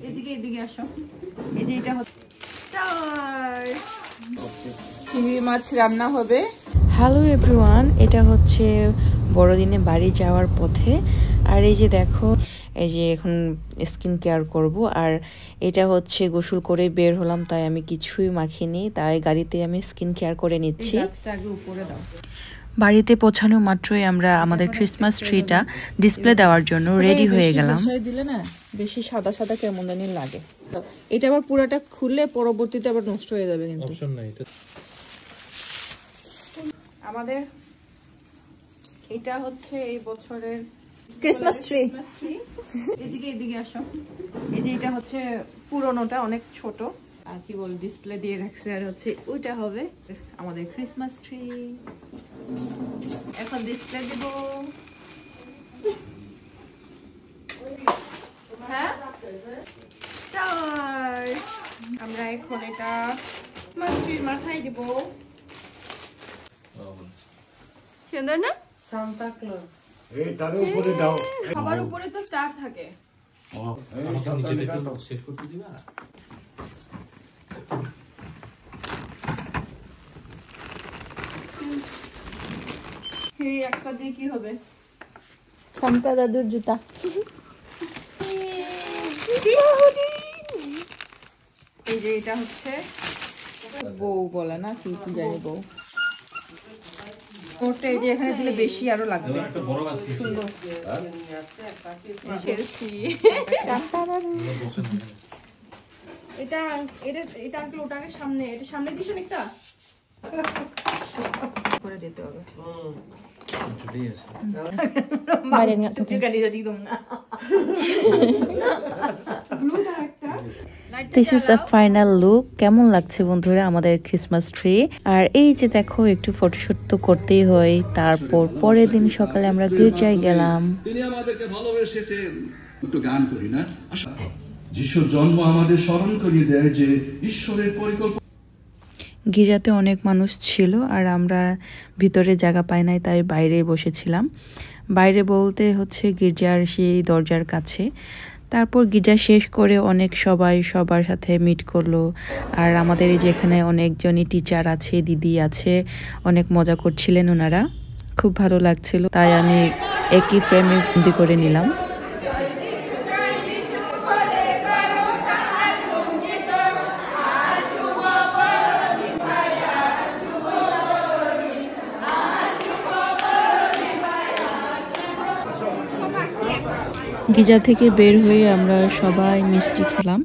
এদিকে এদিকে আসো। এই যে এটা হচ্ছে চিংড়ি মাছ রান্না হবে। হ্যালো এভরিওয়ান, এটা হচ্ছে বড়দিনে বাড়ি যাওয়ার পথে। আর এই যে দেখো, এই যে এখন স্কিন কেয়ার করব। আর এটা হচ্ছে গোসল করে বের হলাম, তাই আমি কিছুই মাখিনি, তাই গাড়িতে আমি স্কিন কেয়ার করে নিচ্ছি। বাড়িতে পৌঁছানো মাত্রই আমরা আমাদের ক্রিসমাস ট্রিটা ডিসপ্লে দেওয়ার জন্য রেডি হয়ে গেলাম। দিলে না বেশি সাদা সাদা কেমন জানি লাগে। এটা আবার পুরাটা খুললে পরবর্তীতে আবার নষ্ট হয়ে যাবে, কিন্তু অপশন নাই এটা। আমাদের এটা হচ্ছে এই বছরের ক্রিসমাস ট্রি। এদিকে এদিকে আসো। এই যে এটা হচ্ছে পুরনোটা, অনেক ছোট, আর কি বল ডিসপ্লে দিয়ে রাখছে। আর হচ্ছে ওইটা হবে আমাদের ক্রিসমাস ট্রি। এখন ডিসপ্লে দেব। হ্যাঁ, আমরা এখন এটা মাথায় দেব। সুন্দর না? Santa Claus. এইটার উপরে দাও। সবার উপরে তো স্টার থাকে। আমাকে নিচে একটু সেট করতে দিবা? এই একটা দিয়ে কি হবে? সান্তা দাদুর জুতা। এই যে এটা হচ্ছে বউ বলে না, কি কি জানি বউ। ওটা এই যে এখানে দিলে বেশি আরো লাগবে। সুন্দর। এটা এটা এটা আঙ্কেল ওটাকে সামনে, এটা সামনে দিছেন একটা করে দিতে হবে। This is a final look. কেমন লাগছে বন্ধুরা আমাদের ক্রিসমাস ট্রি? আর এই যে দেখো, একটু ফটোশুট তো করতেই হয়। তারপর পরের দিন সকালে আমরা গির্জায় গেলাম। তিনি আমাদেরকে ভালোবেসেছেন। একটু গান করি না? যিশুর জন্ম আমাদের স্মরণ করিয়ে দেয় যে ঈশ্বরের পরিকল্পনা। গির্জাতে অনেক মানুষ ছিল, আর আমরা ভিতরে জায়গা পাই নাই, তাই বাইরে বসেছিলাম। বাইরে বলতে হচ্ছে গির্জার সেই দরজার কাছে। তারপর গির্জা শেষ করে অনেক সবাই সবার সাথে মিট করলো। আর আমাদের এই যেখানে অনেকজনই টিচার আছে, দিদি আছে, অনেক মজা করছিলেন ওনারা, খুব ভালো লাগছিল। তাই আমি একই ফ্রেমে বন্দি করে নিলাম। গির্জা থেকে বের হয়ে আমরা সবাই মিষ্টি খেলাম,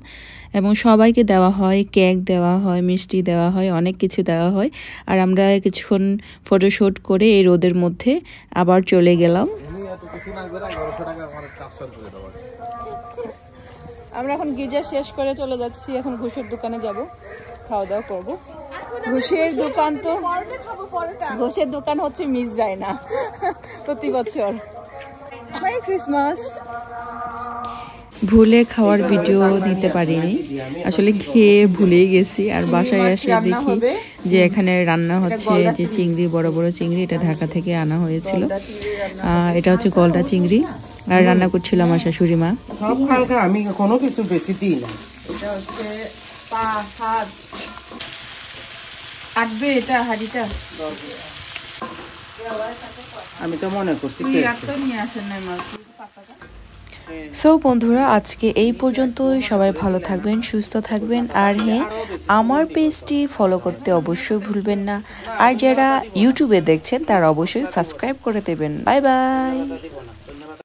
এবং সবাইকে দেওয়া হয়, কেক দেওয়া হয়, মিষ্টি দেওয়া হয়, অনেক কিছু দেওয়া হয়। আর আমরা কিছুক্ষণ ফটোশুট করে এই রোদের মধ্যে আবার চলে গেলাম। আমরা এখন গির্জা শেষ করে চলে যাচ্ছি। এখন ঘুষের দোকানে যাব, খাওয়া দাওয়া করবো। ঘুষের দোকান হচ্ছে মিস যায় না প্রতি বছর। Merry Christmas. ভুলে খাওয়ার ভিডিও নিতে পারিনি, আসলে খেয়ে ভুলেই গেছি। আর বাসায় এসে দেখি যে এখানে রান্না হচ্ছে যে চিংড়ি, বড় বড় চিংড়ি, এটা ঢাকা থেকে আনা হয়েছিল। এটা হচ্ছে গলদা চিংড়ি, আর রান্না করছিল আমার শাশুড়ি মা। সব খালকা, আমি কোনো কিছু বেশি দিই না। এটা হচ্ছে পা হাত আটবে, এটা হাড়িটা আমি তো মনে করছি নিয়ে আসেন না মাছ। সো বন্ধুরা, আজকে এই পর্যন্তই। সবাই ভালো থাকবেন, সুস্থ থাকবেন। আর হ্যাঁ, আমার পেজটি ফলো করতে অবশ্যই ভুলবেন না। আর যারা ইউটিউবে দেখছেন তারা অবশ্যই সাবস্ক্রাইব করে দেবেন। Bye bye.